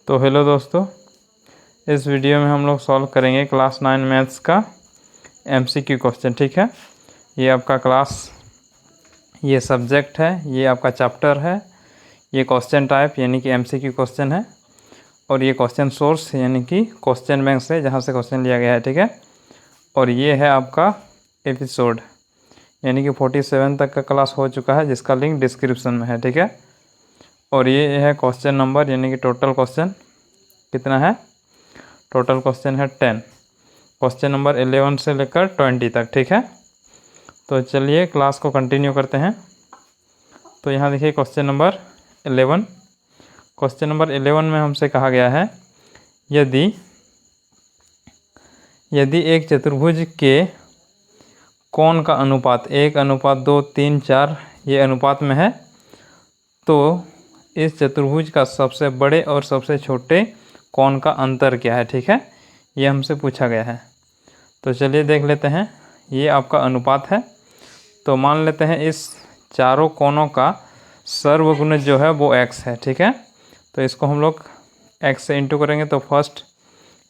तो हेलो दोस्तों, इस वीडियो में हम लोग सॉल्व करेंगे क्लास 9 मैथ्स का एमसीक्यू क्वेश्चन। ठीक है, ये आपका ये सब्जेक्ट है, ये आपका चैप्टर है, ये क्वेश्चन टाइप यानी कि एमसीक्यू क्वेश्चन है, और ये क्वेश्चन सोर्स यानी कि क्वेश्चन बैंक से जहाँ से क्वेश्चन लिया गया है। ठीक है, और ये है आपका एपिसोड यानी कि 47 तक का क्लास हो चुका है, जिसका लिंक डिस्क्रिप्शन में है। ठीक है, और ये है क्वेश्चन नंबर यानी कि टोटल क्वेश्चन कितना है। टोटल क्वेश्चन है 10, क्वेश्चन नंबर 11 से लेकर 20 तक। ठीक है, तो चलिए क्लास को कंटिन्यू करते हैं। तो यहाँ देखिए क्वेश्चन नंबर 11। क्वेश्चन नंबर 11 में हमसे कहा गया है यदि एक चतुर्भुज के कोण का अनुपात 1:2, 3, 4 ये अनुपात में है, तो इस चतुर्भुज का सबसे बड़े और सबसे छोटे कोण का अंतर क्या है। ठीक है, ये हमसे पूछा गया है। तो चलिए देख लेते हैं। ये आपका अनुपात है, तो मान लेते हैं इस चारों कोणों का सर्वगुणज जो है वो x है। ठीक है, तो इसको हम लोग x से इंटू करेंगे, तो फर्स्ट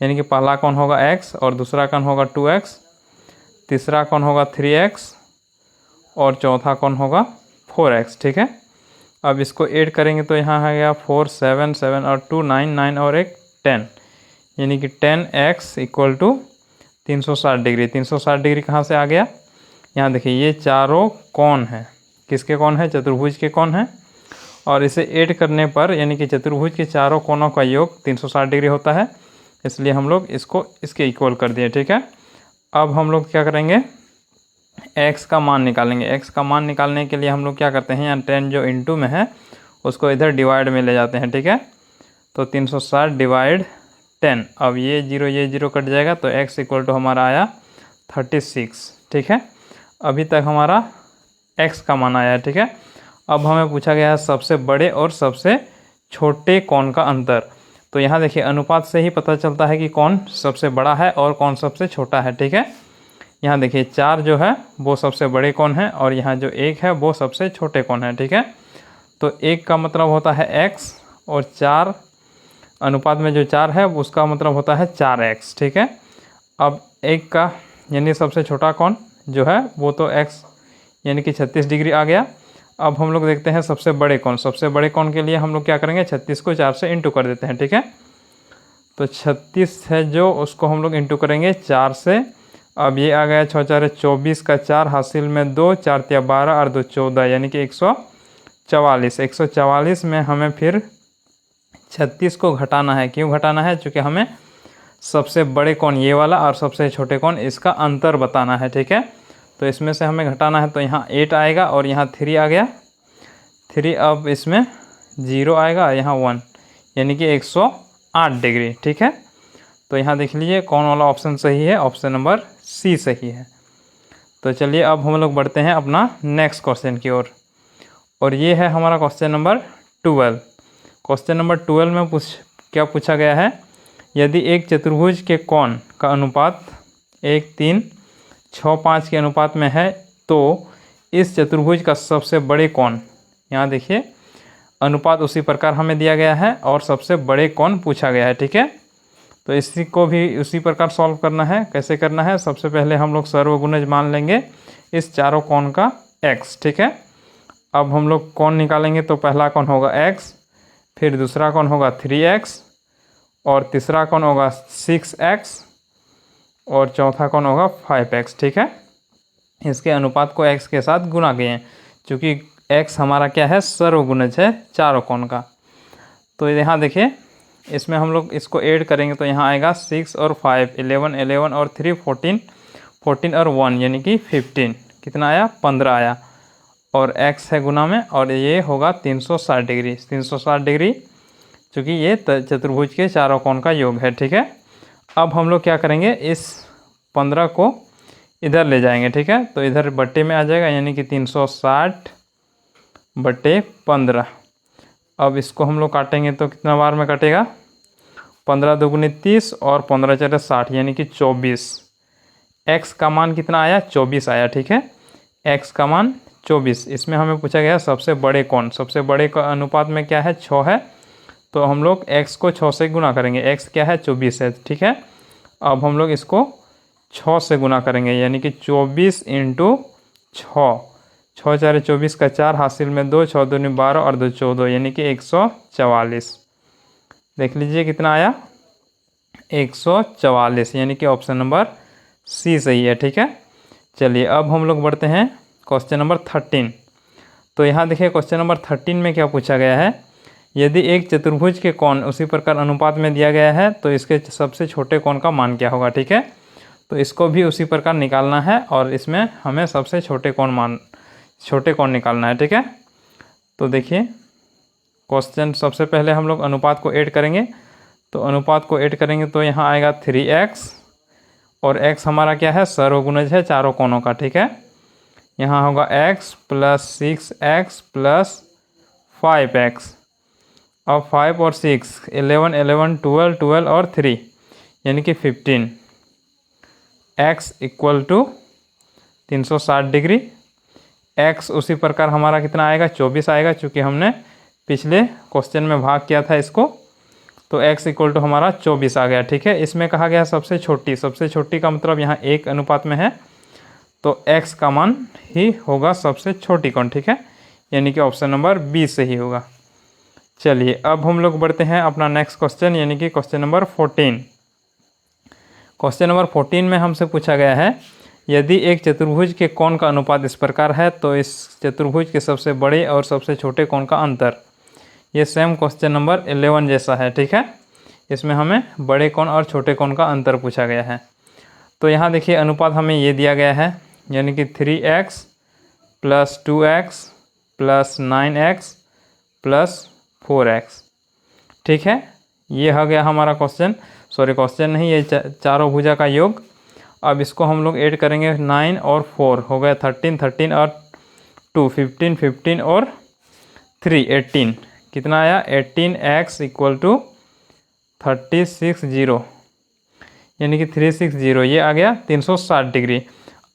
यानी कि पहला कोण होगा x और दूसरा कोण होगा 2x, तीसरा कोण होगा 3x और चौथा कोण होगा 4x। ठीक है, अब इसको ऐड करेंगे तो यहाँ आ गया 4, 7, 7 और 2 9, 9 और 1 10, यानी कि 10x = 360 डिग्री। 360 डिग्री कहाँ से आ गया? यहाँ देखिए ये चारों कोण हैं, किसके कोण हैं? चतुर्भुज के कोण हैं, और इसे ऐड करने पर यानी कि चतुर्भुज के चारों कोणों का योग 360 डिग्री होता है, इसलिए हम लोग इसको इसके इक्वल कर दिए। ठीक है, अब हम लोग क्या करेंगे, x का मान निकालेंगे। x का मान निकालने के लिए हम लोग क्या करते हैं, यहाँ 10 जो इंटू में है उसको इधर डिवाइड में ले जाते हैं। ठीक है, तो 360 / 10, अब ये 0 कट जाएगा, तो x = हमारा आया 36। ठीक है, अभी तक हमारा x का मान आया है। ठीक है, अब हमें पूछा गया है सबसे बड़े और सबसे छोटे कोण का अंतर। तो यहाँ देखिए अनुपात से ही पता चलता है कि कौन सबसे बड़ा है और कौन सबसे छोटा है। ठीक है, यहाँ देखिए 4 जो है वो सबसे बड़े कोण है और यहाँ जो 1 है वो सबसे छोटे कोण है। ठीक है, तो 1 का मतलब होता है x और 4 अनुपात में जो 4 है उसका मतलब होता है 4x। ठीक है, अब 1 का यानी सबसे छोटा कोण जो है वो तो x यानी कि 36 डिग्री आ गया। अब हम लोग देखते हैं सबसे बड़े कोण। सबसे बड़े कोण के लिए हम लोग क्या करेंगे, 36 को 4 से इंटू कर देते हैं। ठीक है, तो 36 है जो उसको हम लोग इंटू करेंगे 4 से। अब ये आ गया 6 4 24 का 4 हासिल में 2, 4 × 12 और 2 14, यानी कि 144। 144 में हमें फिर 36 को घटाना है। क्यों घटाना है? चूँकि हमें सबसे बड़े कोण ये वाला और सबसे छोटे कोण इसका अंतर बताना है। ठीक है, तो इसमें से हमें घटाना है, तो यहाँ 8 आएगा और यहाँ 3 आ गया 3, अब इसमें 0 आएगा, यहाँ 1, यानी कि 108 डिग्री। ठीक है, तो यहाँ देख लीजिए कौन वाला ऑप्शन सही है, ऑप्शन नंबर सी सही है। तो चलिए अब हम लोग बढ़ते हैं अपना नेक्स्ट क्वेश्चन की ओर, और ये है हमारा क्वेश्चन नंबर 12। क्वेश्चन नंबर 12 में क्या पूछा गया है, यदि एक चतुर्भुज के कोण का अनुपात 1, 3, 6, 5 के अनुपात में है, तो इस चतुर्भुज का सबसे बड़े कोण, यहाँ देखिए अनुपात उसी प्रकार हमें दिया गया है और सबसे बड़े कोण पूछा गया है। ठीक है, तो इसी को भी उसी प्रकार सॉल्व करना है। कैसे करना है, सबसे पहले हम लोग सर्वगुणज मान लेंगे इस चारों कोण का x। ठीक है, अब हम लोग कोण निकालेंगे, तो पहला कोण होगा x, फिर दूसरा कोण होगा 3x और तीसरा कोण होगा 6x और चौथा कोण होगा 5x। ठीक है, इसके अनुपात को x के साथ गुणा किए, चूँकि x हमारा क्या है, सर्वगुणज है चारों कोण का। तो यहाँ देखिए इसमें हम लोग इसको ऐड करेंगे, तो यहाँ आएगा 6 और 5 11, 11 और 3 14, 14 और 1 यानी कि 15, कितना आया, 15 आया, और x है गुना में, और ये होगा 360 डिग्री। 360 डिग्री चूँकि ये चतुर्भुज के चारों कोण का योग है। ठीक है, अब हम लोग क्या करेंगे, इस 15 को इधर ले जाएंगे। ठीक है, तो इधर बट्टे में आ जाएगा, यानी कि 360/15। अब इसको हम लोग काटेंगे तो कितना बार में कटेगा, 15 × 2 = 30 और 15 × 4 = 60, यानी कि 24। x का मान कितना आया, 24 आया। ठीक है, x का मान 24। इसमें हमें पूछा गया सबसे बड़े कोण। सबसे बड़े का अनुपात में क्या है, 6 है, तो हम लोग x को 6 से गुना करेंगे। x क्या है 24 है, ठीक है। अब हम लोग इसको 6 से गुना करेंगे, यानी कि 24 इंटू 6, 6 4 24 का 4, हासिल में 2, 6 दूनी 12 और 2 14, यानी कि 144। देख लीजिए कितना आया 144, यानी कि ऑप्शन नंबर सी सही है, ठीक है। चलिए अब हम लोग बढ़ते हैं क्वेश्चन नंबर 13। तो यहाँ देखिए क्वेश्चन नंबर 13 में क्या पूछा गया है, यदि एक चतुर्भुज के कोण उसी प्रकार अनुपात में दिया गया है तो इसके सबसे छोटे कोण का मान क्या होगा, ठीक है। तो इसको भी उसी प्रकार निकालना है और इसमें हमें सबसे छोटे कोण निकालना है, ठीक है। तो देखिए क्वेश्चन, सबसे पहले हम लोग अनुपात को ऐड करेंगे। तो अनुपात को ऐड करेंगे तो यहाँ आएगा 3x, और x हमारा क्या है, सर्वगुणज है चारों कोणों का, ठीक है। यहाँ होगा x plus 6x plus 5x। अब 5 और 6, 11 11 12 12 और 3, यानी कि 15। x equal to 360 degree. x उसी प्रकार हमारा कितना आएगा 24 आएगा, चूँकि हमने पिछले क्वेश्चन में भाग किया था इसको। तो x इक्वल टू हमारा 24 आ गया, ठीक है। इसमें कहा गया सबसे छोटी का मतलब यहाँ 1 अनुपात में है, तो x का मान ही होगा सबसे छोटी कोण, ठीक है। यानी कि ऑप्शन नंबर बी सही होगा। चलिए अब हम लोग बढ़ते हैं अपना नेक्स्ट क्वेश्चन, यानी कि क्वेश्चन नंबर 14। क्वेश्चन नंबर 14 में हमसे पूछा गया है, यदि एक चतुर्भुज के कोण का अनुपात इस प्रकार है तो इस चतुर्भुज के सबसे बड़े और सबसे छोटे कोण का अंतर। ये सेम क्वेश्चन नंबर 11 जैसा है, ठीक है। इसमें हमें बड़े कोण और छोटे कोण का अंतर पूछा गया है। तो यहाँ देखिए अनुपात हमें ये दिया गया है, यानी कि 3x plus 2x plus 9x plus 4x, ठीक है। ये हो गया हमारा क्वेश्चन नहीं, ये चारों भुजा का योग। अब इसको हम लोग ऐड करेंगे, 9 और 4 हो गया 13, 13 और 2 15, 15 और 3 18। कितना आया 18x इक्वल टू 360, यानी कि 360, ये आ गया 360 डिग्री।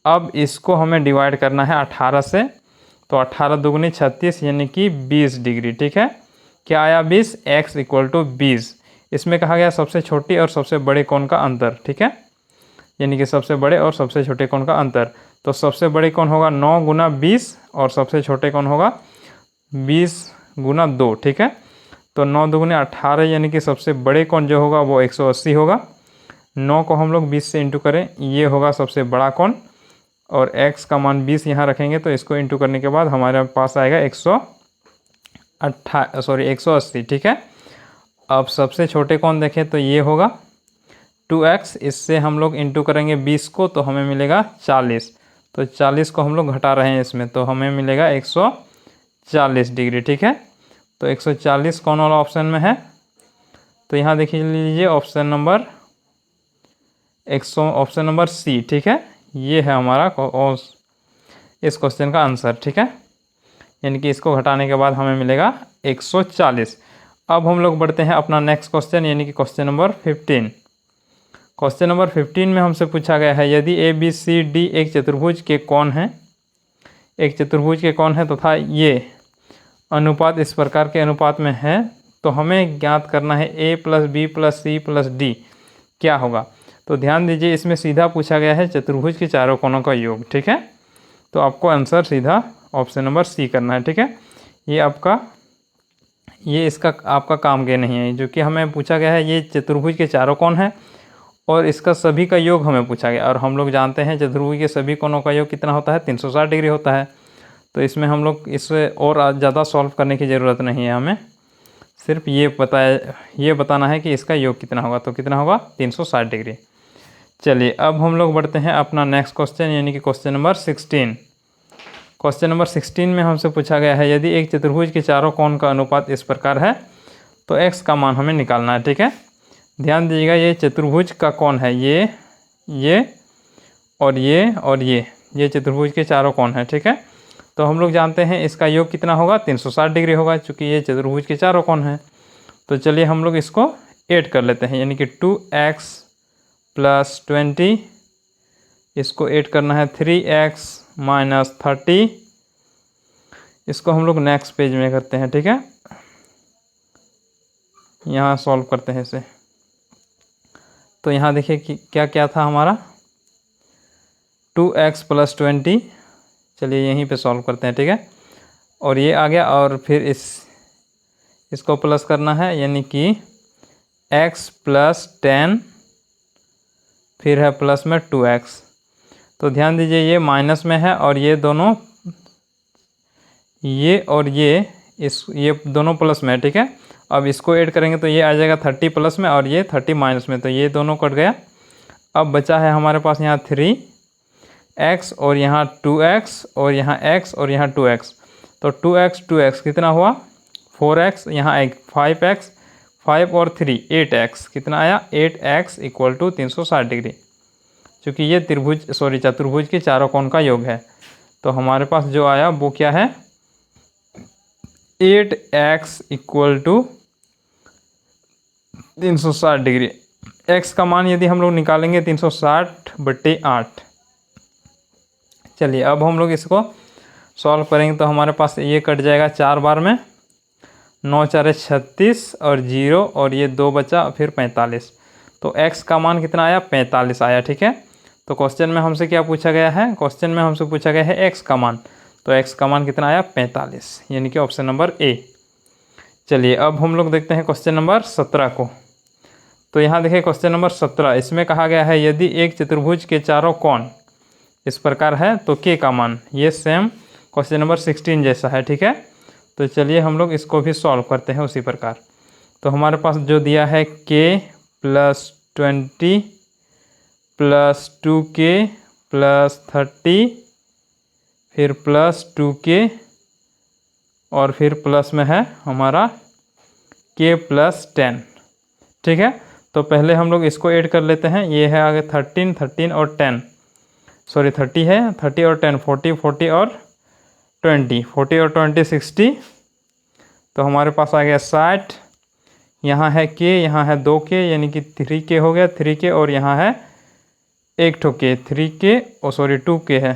अब इसको हमें डिवाइड करना है 18 से, तो 18 दुगुनी 36, यानी कि 20 डिग्री, ठीक है। क्या आया 20, x इक्वल टू 20। इसमें कहा गया सबसे छोटी और सबसे बड़े कोण का अंतर, ठीक है, यानी कि सबसे बड़े और सबसे छोटे कोण का अंतर। तो सबसे बड़े कोण होगा 9 गुना 20 और सबसे छोटे कोण होगा 20 गुना 2, ठीक है। तो 9 दुगुने 18, यानी कि सबसे बड़े कोण जो होगा वो 180 होगा। 9 को हम लोग 20 से इंटू करें, ये होगा सबसे बड़ा कोण, और x का मान 20 यहाँ रखेंगे, तो इसको इंटू करने के बाद हमारे पास आएगा 180, ठीक है। अब सबसे छोटे कोण देखें तो ये होगा 2x, इससे हम लोग इंटू करेंगे 20 को, तो हमें मिलेगा 40। तो 40 को हम लोग घटा रहे हैं इसमें, तो हमें मिलेगा 140 डिग्री, ठीक है। तो 140 कौन वाला ऑप्शन में है, तो यहाँ देख लीजिए ऑप्शन नंबर सी, ठीक है। ये है हमारा इस क्वेश्चन का आंसर, ठीक है। यानी कि इसको घटाने के बाद हमें मिलेगा 140। अब हम लोग बढ़ते हैं अपना नेक्स्ट क्वेश्चन, यानी कि क्वेश्चन नंबर 15। क्वेश्चन नंबर 15 में हमसे पूछा गया है, यदि ए बी सी डी एक चतुर्भुज के कोण है तथा ये अनुपात इस प्रकार के अनुपात में है, तो हमें ज्ञात करना है a plus B plus C plus D क्या होगा। तो ध्यान दीजिए, इसमें सीधा पूछा गया है चतुर्भुज के चारों कोणों का योग, ठीक है। तो आपको आंसर सीधा ऑप्शन नंबर सी करना है, ठीक है। ये इसका आपका काम के नहीं है, जो कि हमें पूछा गया है ये चतुर्भुज के चारों कोण है और इसका सभी का योग हमें पूछा गया, और हम लोग जानते हैं चतुर्भुज के सभी कोणों का योग कितना होता है 360 डिग्री होता है। तो इसमें हम लोग इससे और ज़्यादा सॉल्व करने की ज़रूरत नहीं है, हमें सिर्फ ये बताना है कि इसका योग कितना होगा। तो कितना होगा 360 डिग्री। चलिए अब हम लोग बढ़ते हैं अपना नेक्स्ट क्वेश्चन, यानी कि क्वेश्चन नंबर 16। क्वेश्चन नंबर 16 में हमसे पूछा गया है, यदि एक चतुर्भुज के चारों कोण का अनुपात इस प्रकार है तो x का मान हमें निकालना है, ठीक है। ध्यान दीजिएगा, ये चतुर्भुज का कोण है, ये और ये चतुर्भुज के चारों कोण है, ठीक है। तो हम लोग जानते हैं इसका योग कितना होगा 360 डिग्री होगा, चूँकि ये चतुर्भुज के चारों कोण हैं। तो चलिए हम लोग इसको ऐड कर लेते हैं, यानी कि 2x प्लस 20, इसको ऐड करना है 3x माइनस 30। इसको हम लोग नेक्स्ट पेज में करते हैं, ठीक है। यहाँ सॉल्व करते हैं इसे। तो यहाँ देखिए कि क्या क्या था हमारा 2x + 20। चलिए यहीं पे सॉल्व करते हैं, ठीक है। और ये आ गया और फिर इसको प्लस करना है, यानी कि x + 10 फिर है प्लस में 2x। तो ध्यान दीजिए ये माइनस में है और ये दोनों ये और ये दोनों प्लस में है, ठीक है। अब इसको ऐड करेंगे तो ये आ जाएगा 30 प्लस में और ये 30 माइनस में, तो ये दोनों कट गया। अब बचा है हमारे पास यहाँ 3x और यहाँ 2x और यहाँ x और यहाँ 2x। तो 2x कितना हुआ 4x, यहाँ एक 5x, 5 और 3 8x, कितना आया 8x = 360 डिग्री। चूँकि ये चतुर्भुज के चारों कोण का योग है, तो हमारे पास जो आया वो क्या है 8x = 360 डिग्री। x का मान यदि हम लोग निकालेंगे 360/8। चलिए अब हम लोग इसको सॉल्व करेंगे तो हमारे पास ये कट जाएगा 4 बार में, 9 × 4 = 36 और 0 और ये 2 बचा फिर 45। तो x का मान कितना आया 45 आया, ठीक है। तो क्वेश्चन में हमसे क्या पूछा गया है, क्वेश्चन में हमसे पूछा गया है x का मान। तो x का मान कितना आया 45, यानी कि ऑप्शन नंबर ए। चलिए अब हम लोग देखते हैं क्वेश्चन नंबर 17 को। तो यहाँ देखिए क्वेश्चन नंबर 17, इसमें कहा गया है यदि एक चतुर्भुज के चारों कोण इस प्रकार है तो k का मान, ये सेम क्वेश्चन नंबर 16 जैसा है, ठीक है। तो चलिए हम लोग इसको भी सॉल्व करते हैं उसी प्रकार। तो हमारे पास जो दिया है k + 20 + 2k + 30 फिर +2k और फिर प्लस में है हमारा k + 10, ठीक है। तो पहले हम लोग इसको ऐड कर लेते हैं। ये है आगे 13 13 और 10, 30 है, 30 और 10 40 40 और 20, 40 और 20 60। तो हमारे पास आ गया 60। यहाँ है k, यहाँ है 2k, यानी कि 3k हो गया 3k और यहाँ है एक ठो k 3k 2k है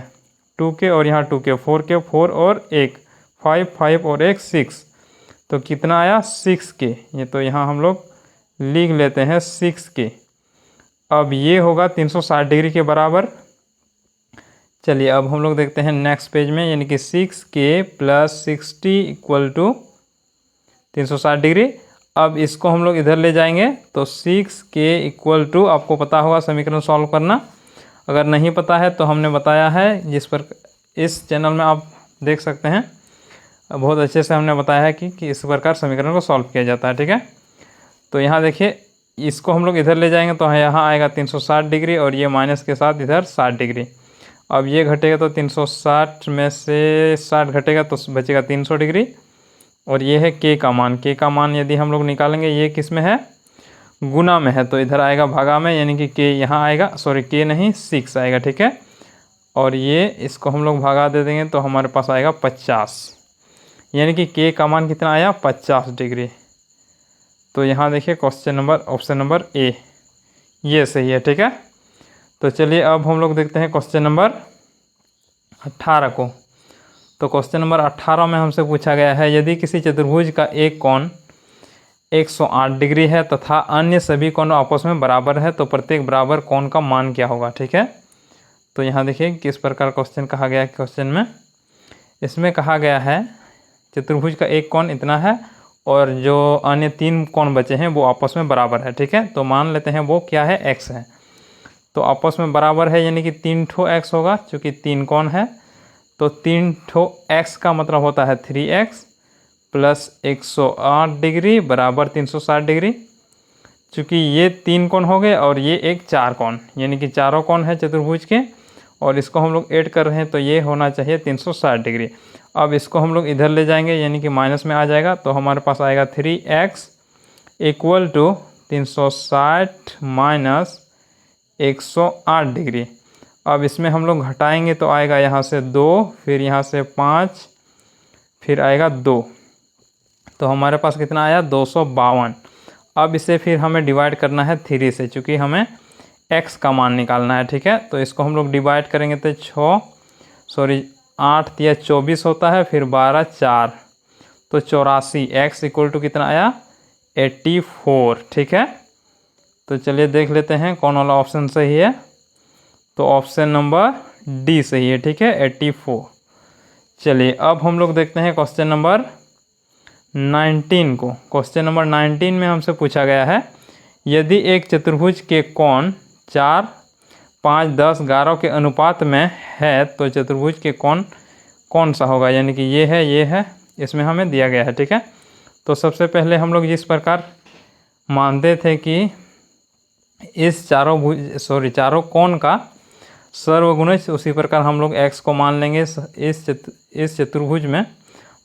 2k और यहाँ 2k 4k 4 और 1 5 5 और 1 6। तो कितना आया 6k। ये तो यहाँ हम लोग लिख लेते हैं 6k। अब ये होगा 360 डिग्री के बराबर। चलिए अब हम लोग देखते हैं नेक्स्ट पेज में, यानी कि 6k + 60 = 360 डिग्री। अब इसको हम लोग इधर ले जाएंगे तो 6k = आपको पता होगा समीकरण सॉल्व करना। अगर नहीं पता है तो हमने बताया है, जिस पर इस चैनल में आप देख सकते हैं, बहुत अच्छे से हमने बताया है कि इस प्रकार समीकरण को सॉल्व किया जाता है, ठीक है। तो यहाँ देखिए इसको हम लोग इधर ले जाएंगे तो यहाँ आएगा 360 डिग्री और ये माइनस के साथ इधर 60 डिग्री। अब ये घटेगा तो 360 में से 60 घटेगा तो बचेगा 300 डिग्री। और ये है k का मान। k का मान यदि हम लोग निकालेंगे, ये किस में है गुना में है, तो इधर आएगा भागा में, यानी कि k यहाँ आएगा, k नहीं 6 आएगा, ठीक है। और ये इसको हम लोग भागा दे देंगे तो हमारे पास आएगा 50, यानी कि k का मान कितना आया 50 डिग्री। तो यहाँ देखिए question number option number A ये सही है, ठीक है। तो चलिए अब हम लोग देखते हैं क्वेश्चन नंबर 18 को। तो क्वेश्चन नंबर 18 में हमसे पूछा गया है यदि किसी चतुर्भुज का एक कोण 108 डिग्री है तथा अन्य सभी कोण आपस में बराबर है तो प्रत्येक बराबर कोण का मान क्या होगा, ठीक है। तो यहाँ देखिए किस प्रकार क्वेश्चन कहा गया है। क्वेश्चन में इसमें कहा गया है चतुर्भुज का एक कोण इतना है और जो अन्य 3 कोण बचे हैं वो आपस में बराबर है, ठीक है। तो मान लेते हैं वो क्या है x है। तो आपस में बराबर है यानी कि 3 ठो x होगा, चूँकि 3 कोण है तो 3 ठो x का मतलब होता है 3x + 108 डिग्री बराबर 360 डिग्री। चूँकि ये 3 कोण हो गए और ये एक 4 कोण, यानी कि चारों कोण है चतुर्भुज के, और इसको हम लोग ऐड कर रहे हैं तो ये होना चाहिए 360 डिग्री। अब इसको हम लोग इधर ले जाएंगे यानी कि माइनस में आ जाएगा, तो हमारे पास आएगा 3x = 360 माइनस 108 डिग्री। अब इसमें हम लोग घटाएंगे तो आएगा यहाँ से 2, फिर यहाँ से 5, फिर आएगा 2, तो हमारे पास कितना आया 252। अब इसे फिर हमें डिवाइड करना है 3 से, चूँकि हमें x का मान निकालना है, ठीक है। तो इसको हम लोग डिवाइड करेंगे तो 8 या 24 होता है, फिर 12 4 तो 84। x = कितना आया 84, ठीक है। तो चलिए देख लेते हैं कौन वाला ऑप्शन सही है। तो ऑप्शन नंबर डी सही है, ठीक है, 84। चलिए अब हम लोग देखते हैं क्वेश्चन नंबर 19 को। क्वेश्चन नंबर 19 में हमसे पूछा गया है, यदि एक चतुर्भुज के कोण 4, 5, 10, 11 के अनुपात में है तो चतुर्भुज के कोण कौन सा होगा, यानी कि ये है, इसमें हमें दिया गया है, ठीक है। तो सबसे पहले हम लोग जिस प्रकार मानते थे कि इस चारों कोण का सर्वगुणज, उसी प्रकार हम लोग x को मान लेंगे इस चतुर्भुज में,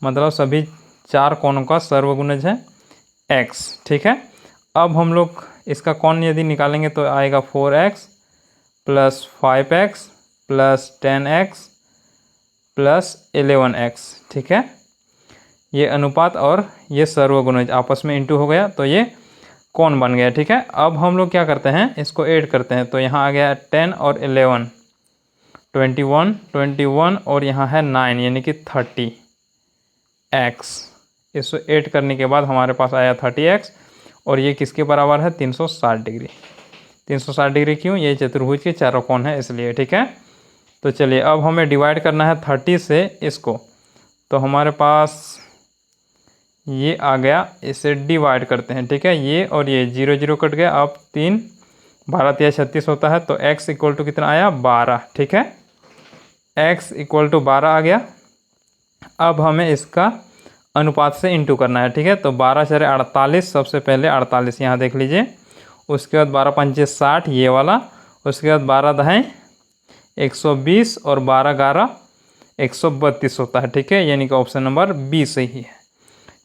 मतलब सभी 4 कोणों का सर्वगुणज है x, ठीक है। अब हम लोग इसका कोण यदि निकालेंगे तो आएगा 4x + 5x + 10x + 11x, ठीक है। ये अनुपात और ये सर्वगुणज आपस में इंटू हो गया तो ये कोण बन गया, ठीक है। अब हम लोग क्या करते हैं, इसको ऐड करते हैं। तो यहाँ आ गया 10 और 11, 21 और यहाँ है 9 यानी कि 30x। इसको ऐड करने के बाद हमारे पास आया 30x और ये किसके बराबर है, 360 डिग्री। 360 डिग्री क्यों, ये चतुर्भुज के चारों कोण है इसलिए, ठीक है। तो चलिए अब हमें डिवाइड करना है 30 से इसको। तो हमारे पास ये आ गया, इसे डिवाइड करते हैं, ठीक है। ये और ये 0 0 कट गया, अब 3 12 3 36 होता है। तो x इक्वल टू कितना आया, 12, ठीक है। x इक्वल टू 12 आ गया। अब हमें इसका अनुपात से इंटू करना है, ठीक है। तो 12 4 48, सबसे पहले 48 यहाँ देख लीजिए। उसके बाद 12 5 60 ये वाला, उसके बाद 12 10 120 और 12 11 132 होता है, ठीक है। यानी कि ऑप्शन नंबर बी सही है।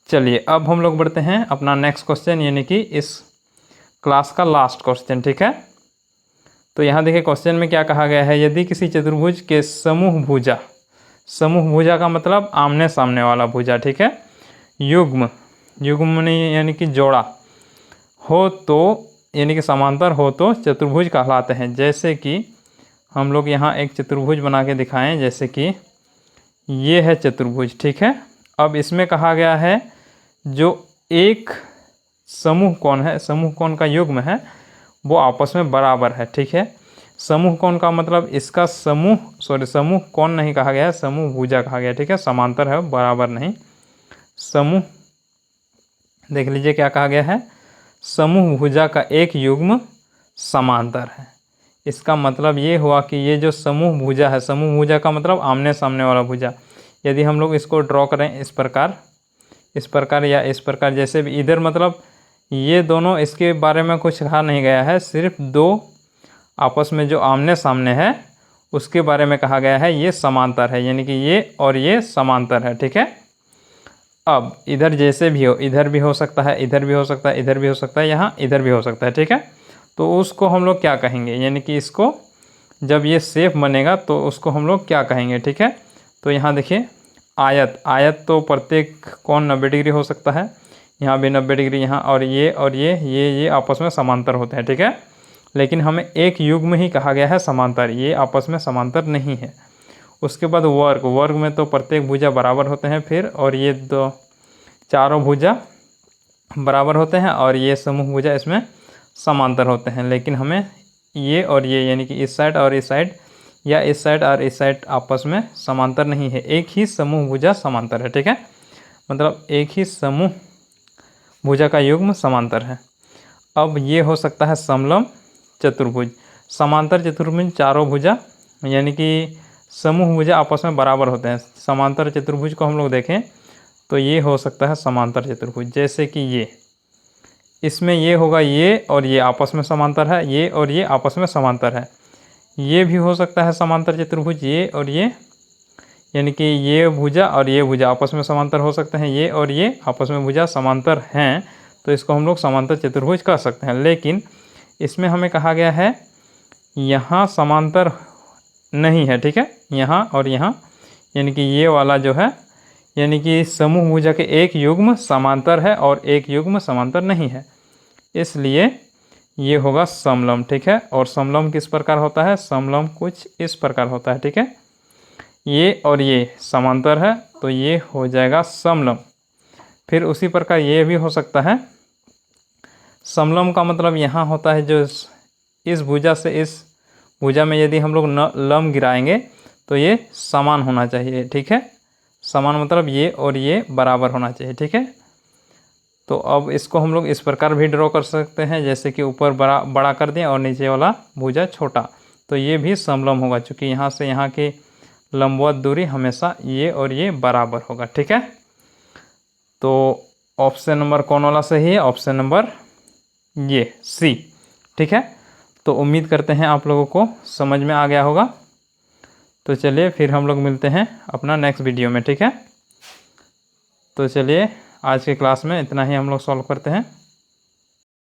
चलिए अब हम लोग बढ़ते हैं अपना नेक्स्ट क्वेश्चन, यानी कि इस क्लास का लास्ट क्वेश्चन, ठीक है। तो यहाँ देखिए क्वेश्चन में क्या कहा गया है, यदि किसी चतुर्भुज के समूह भुजा का मतलब आमने सामने वाला भुजा, ठीक है, युग्म नहीं यानी कि जोड़ा हो तो, यानी कि समांतर हो तो चतुर्भुज कहलाते हैं। जैसे कि हम लोग यहाँ एक चतुर्भुज बना के दिखाएं, जैसे कि ये है चतुर्भुज, ठीक है। अब इसमें कहा गया है जो एक समूह कोण है, समूह कोण का युग्म है, वो आपस में बराबर है, ठीक है। समूह कोण का मतलब इसका समूह कोण नहीं कहा गया है, समूह भुजा कहा गया, ठीक है। समांतर है, बराबर नहीं। समूह देख लीजिए क्या कहा गया है, समूह भुजा का एक युग्म समांतर है। इसका मतलब ये हुआ कि ये जो समूह भुजा है, समूह भुजा का मतलब आमने सामने वाला भुजा, यदि हम लोग इसको ड्रॉ करें इस प्रकार या इस प्रकार, जैसे भी इधर, मतलब ये दोनों, इसके बारे में कुछ कहा नहीं गया है, सिर्फ दो आपस में जो आमने सामने है उसके बारे में कहा गया है ये समांतर है, यानी कि ये और ये समांतर है, ठीक है। अब इधर जैसे भी हो, इधर भी हो सकता है, इधर भी हो सकता है, इधर भी हो सकता है, यहाँ इधर भी हो सकता है, ठीक है। तो उसको हम लोग क्या कहेंगे, यानी कि इसको जब ये शेप बनेगा तो उसको हम लोग क्या कहेंगे, ठीक है। तो यहाँ देखिए आयत तो प्रत्येक कोण 90 डिग्री हो सकता है, यहाँ भी 90 डिग्री, यहाँ और ये आपस में समांतर होते हैं, ठीक है। लेकिन हमें एक युग्म ही कहा गया है समांतर, ये आपस में समांतर नहीं है। उसके बाद वर्ग में तो प्रत्येक भुजा बराबर होते हैं फिर, और ये दो चारों भुजा बराबर होते हैं और ये समूह भुजा इसमें समांतर होते हैं। लेकिन हमें ये और ये, यानी कि इस साइड और इस साइड, या इस साइड और इस साइड आपस में समांतर नहीं है, एक ही समूह भुजा समांतर है, ठीक है। मतलब एक ही समूह भुजा का युग्म समांतर है। अब ये हो सकता है समलंब चतुर्भुज। समांतर चतुर्भुज चारों भुजा, यानी कि समूह भुजा आपस में बराबर होते हैं। समांतर चतुर्भुज को हम लोग देखें तो ये हो सकता है समांतर चतुर्भुज, जैसे कि ये, इसमें ये होगा, ये और ये आपस में समांतर है, ये और ये आपस में समांतर है। ये भी हो सकता है समांतर चतुर्भुज, ये और ये, यानी कि ये भुजा और ये भुजा आपस में समांतर हो सकते हैं, ये और ये आपस में भुजा समांतर हैं, तो इसको हम लोग समांतर चतुर्भुज कह सकते हैं। लेकिन इसमें हमें कहा गया है यहाँ समांतर नहीं है, ठीक है, यहाँ और यहाँ, यानी कि ये वाला जो है, यानी कि समूह भुजा के एक युग्म समांतर है और एक युग्म समांतर नहीं है, इसलिए ये होगा समलंब, ठीक है। और समलंब किस प्रकार होता है, समलंब कुछ इस प्रकार होता है, ठीक है। ये और ये समांतर है तो ये हो जाएगा समलंब। फिर उसी प्रकार ये भी हो सकता है, समलंब का मतलब यहाँ होता है जो इस भुजा से इस भुजा में यदि हम लोग लंब गिराएंगे तो ये समान होना चाहिए, ठीक है। समान मतलब ये और ये बराबर होना चाहिए, ठीक है। तो अब इसको हम लोग इस प्रकार भी ड्रॉ कर सकते हैं, जैसे कि ऊपर बड़ा कर दें और नीचे वाला भुजा छोटा, तो ये भी समलंब होगा, क्योंकि यहाँ से यहाँ की लंबवत दूरी हमेशा ये और ये बराबर होगा, ठीक है। तो ऑप्शन नंबर कौन वाला सही है? ऑप्शन नंबर ये सी, ठीक है। तो उम्मीद करते हैं आप लोगों को समझ में आ गया होगा। तो चलिए फिर हम लोग मिलते हैं अपना नेक्स्ट वीडियो में, ठीक है। तो चलिए आज के क्लास में इतना ही हम लोग सॉल्व करते हैं।